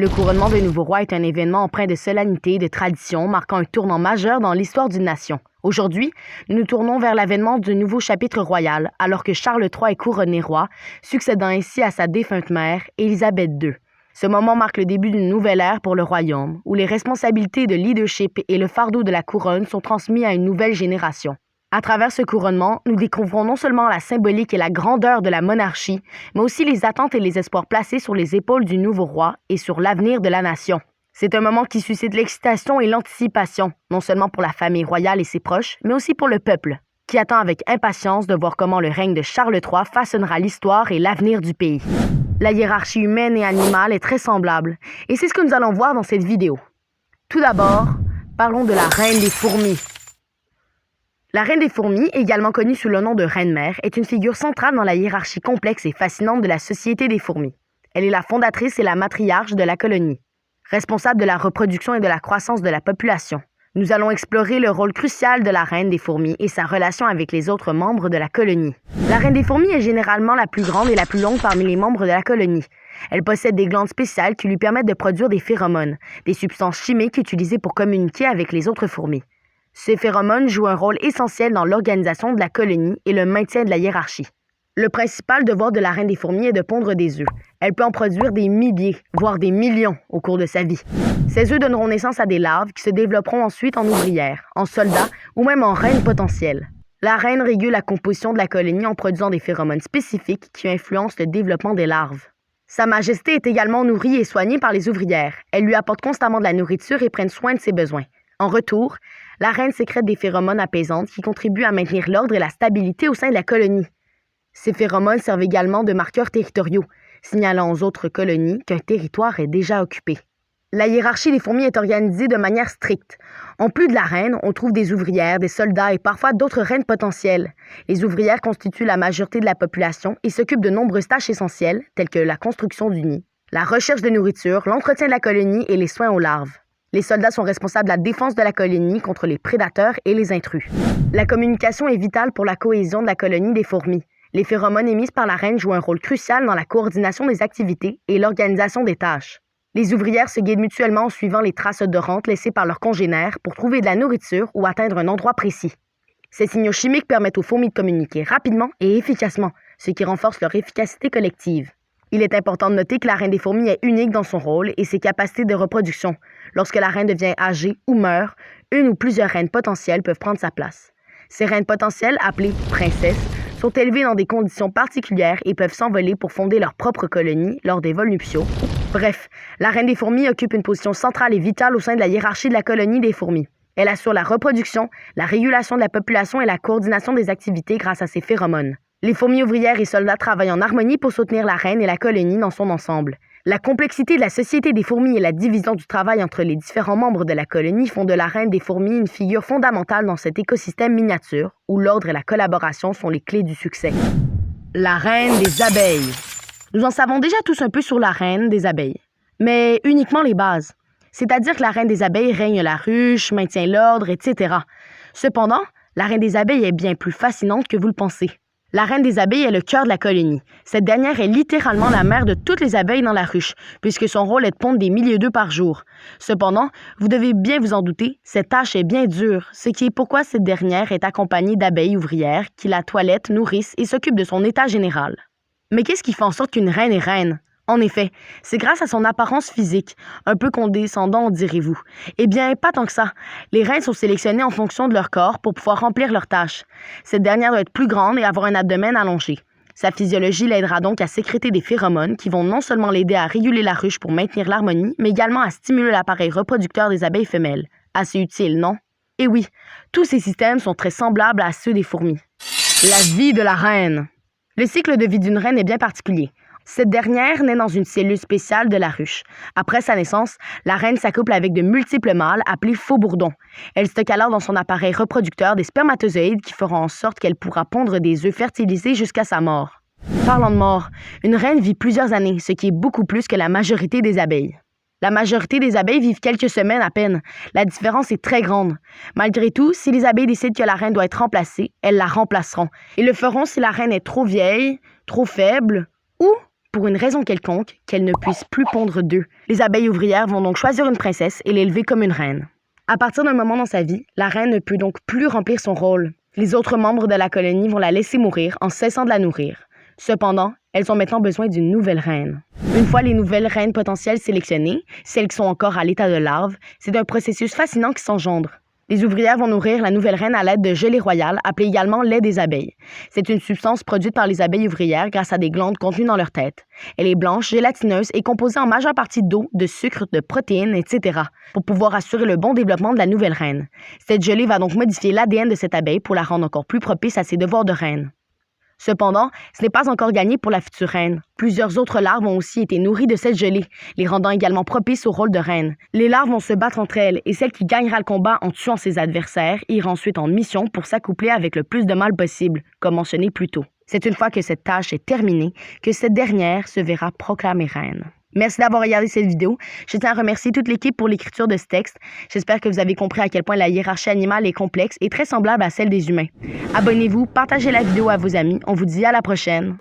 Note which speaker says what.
Speaker 1: Le couronnement d'un nouveau roi est un événement empreint de solennité et de tradition, marquant un tournant majeur dans l'histoire d'une nation. Aujourd'hui, nous nous tournons vers l'avènement d'un nouveau chapitre royal, alors que Charles III est couronné roi, succédant ainsi à sa défunte mère, Élisabeth II. Ce moment marque le début d'une nouvelle ère pour le royaume, où les responsabilités de leadership et le fardeau de la couronne sont transmis à une nouvelle génération. À travers ce couronnement, nous découvrons non seulement la symbolique et la grandeur de la monarchie, mais aussi les attentes et les espoirs placés sur les épaules du nouveau roi et sur l'avenir de la nation. C'est un moment qui suscite l'excitation et l'anticipation, non seulement pour la famille royale et ses proches, mais aussi pour le peuple, qui attend avec impatience de voir comment le règne de Charles III façonnera l'histoire et l'avenir du pays. La hiérarchie humaine et animale est très semblable, et c'est ce que nous allons voir dans cette vidéo. Tout d'abord, parlons de la reine des fourmis. La reine des fourmis, également connue sous le nom de reine-mère, est une figure centrale dans la hiérarchie complexe et fascinante de la société des fourmis. Elle est la fondatrice et la matriarche de la colonie, responsable de la reproduction et de la croissance de la population. Nous allons explorer le rôle crucial de la reine des fourmis et sa relation avec les autres membres de la colonie. La reine des fourmis est généralement la plus grande et la plus longue parmi les membres de la colonie. Elle possède des glandes spéciales qui lui permettent de produire des phéromones, des substances chimiques utilisées pour communiquer avec les autres fourmis. Ces phéromones jouent un rôle essentiel dans l'organisation de la colonie et le maintien de la hiérarchie. Le principal devoir de la reine des fourmis est de pondre des œufs. Elle peut en produire des milliers, voire des millions au cours de sa vie. Ces œufs donneront naissance à des larves qui se développeront ensuite en ouvrières, en soldats ou même en reines potentielles. La reine régule la composition de la colonie en produisant des phéromones spécifiques qui influencent le développement des larves. Sa Majesté est également nourrie et soignée par les ouvrières. Elles lui apportent constamment de la nourriture et prennent soin de ses besoins. En retour, la reine sécrète des phéromones apaisantes qui contribuent à maintenir l'ordre et la stabilité au sein de la colonie. Ces phéromones servent également de marqueurs territoriaux, signalant aux autres colonies qu'un territoire est déjà occupé. La hiérarchie des fourmis est organisée de manière stricte. En plus de la reine, on trouve des ouvrières, des soldats et parfois d'autres reines potentielles. Les ouvrières constituent la majorité de la population et s'occupent de nombreuses tâches essentielles, telles que la construction du nid, la recherche de nourriture, l'entretien de la colonie et les soins aux larves. Les soldats sont responsables de la défense de la colonie contre les prédateurs et les intrus. La communication est vitale pour la cohésion de la colonie des fourmis. Les phéromones émises par la reine jouent un rôle crucial dans la coordination des activités et l'organisation des tâches. Les ouvrières se guident mutuellement en suivant les traces odorantes laissées par leurs congénères pour trouver de la nourriture ou atteindre un endroit précis. Ces signaux chimiques permettent aux fourmis de communiquer rapidement et efficacement, ce qui renforce leur efficacité collective. Il est important de noter que la reine des fourmis est unique dans son rôle et ses capacités de reproduction. Lorsque la reine devient âgée ou meurt, une ou plusieurs reines potentielles peuvent prendre sa place. Ces reines potentielles, appelées princesses, sont élevées dans des conditions particulières et peuvent s'envoler pour fonder leur propre colonie lors des vols nuptiaux. Bref, la reine des fourmis occupe une position centrale et vitale au sein de la hiérarchie de la colonie des fourmis. Elle assure la reproduction, la régulation de la population et la coordination des activités grâce à ses phéromones. Les fourmis ouvrières et soldats travaillent en harmonie pour soutenir la reine et la colonie dans son ensemble. La complexité de la société des fourmis et la division du travail entre les différents membres de la colonie font de la reine des fourmis une figure fondamentale dans cet écosystème miniature où l'ordre et la collaboration sont les clés du succès. La reine des abeilles. Nous en savons déjà tous un peu sur la reine des abeilles, mais uniquement les bases. C'est-à-dire que la reine des abeilles règne la ruche, maintient l'ordre, etc. Cependant, la reine des abeilles est bien plus fascinante que vous le pensez. La reine des abeilles est le cœur de la colonie. Cette dernière est littéralement la mère de toutes les abeilles dans la ruche, puisque son rôle est de pondre des milliers d'œufs par jour. Cependant, vous devez bien vous en douter, cette tâche est bien dure, ce qui est pourquoi cette dernière est accompagnée d'abeilles ouvrières qui la toilettent, nourrissent et s'occupent de son état général. Mais qu'est-ce qui fait en sorte qu'une reine est reine? En effet, c'est grâce à son apparence physique, un peu condescendant direz-vous. Eh bien, pas tant que ça. Les reines sont sélectionnées en fonction de leur corps pour pouvoir remplir leurs tâches. Cette dernière doit être plus grande et avoir un abdomen allongé. Sa physiologie l'aidera donc à sécréter des phéromones qui vont non seulement l'aider à réguler la ruche pour maintenir l'harmonie, mais également à stimuler l'appareil reproducteur des abeilles femelles. Assez utile, non? Et oui, tous ces systèmes sont très semblables à ceux des fourmis. La vie de la reine. Le cycle de vie d'une reine est bien particulier. Cette dernière naît dans une cellule spéciale de la ruche. Après sa naissance, la reine s'accouple avec de multiples mâles appelés faux-bourdons. Elle stocke alors dans son appareil reproducteur des spermatozoïdes qui feront en sorte qu'elle pourra pondre des œufs fertilisés jusqu'à sa mort. Parlant de mort, une reine vit plusieurs années, ce qui est beaucoup plus que la majorité des abeilles. La majorité des abeilles vivent quelques semaines à peine. La différence est très grande. Malgré tout, si les abeilles décident que la reine doit être remplacée, elles la remplaceront. Ils le feront si la reine est trop vieille, trop faible ou pour une raison quelconque, qu'elles ne puissent plus pondre d'œufs. Les abeilles ouvrières vont donc choisir une princesse et l'élever comme une reine. À partir d'un moment dans sa vie, la reine ne peut donc plus remplir son rôle. Les autres membres de la colonie vont la laisser mourir en cessant de la nourrir. Cependant, elles ont maintenant besoin d'une nouvelle reine. Une fois les nouvelles reines potentielles sélectionnées, celles qui sont encore à l'état de larve, c'est un processus fascinant qui s'engendre. Les ouvrières vont nourrir la nouvelle reine à l'aide de gelée royale, appelée également lait des abeilles. C'est une substance produite par les abeilles ouvrières grâce à des glandes contenues dans leur tête. Elle est blanche, gélatineuse et composée en majeure partie d'eau, de sucre, de protéines, etc. pour pouvoir assurer le bon développement de la nouvelle reine. Cette gelée va donc modifier l'ADN de cette abeille pour la rendre encore plus propice à ses devoirs de reine. Cependant, ce n'est pas encore gagné pour la future reine. Plusieurs autres larves ont aussi été nourries de cette gelée, les rendant également propices au rôle de reine. Les larves vont se battre entre elles et celle qui gagnera le combat en tuant ses adversaires ira ensuite en mission pour s'accoupler avec le plus de mâles possible, comme mentionné plus tôt. C'est une fois que cette tâche est terminée que cette dernière se verra proclamée reine. Merci d'avoir regardé cette vidéo. Je tiens à remercier toute l'équipe pour l'écriture de ce texte. J'espère que vous avez compris à quel point la hiérarchie animale est complexe et très semblable à celle des humains. Abonnez-vous, partagez la vidéo à vos amis. On vous dit à la prochaine.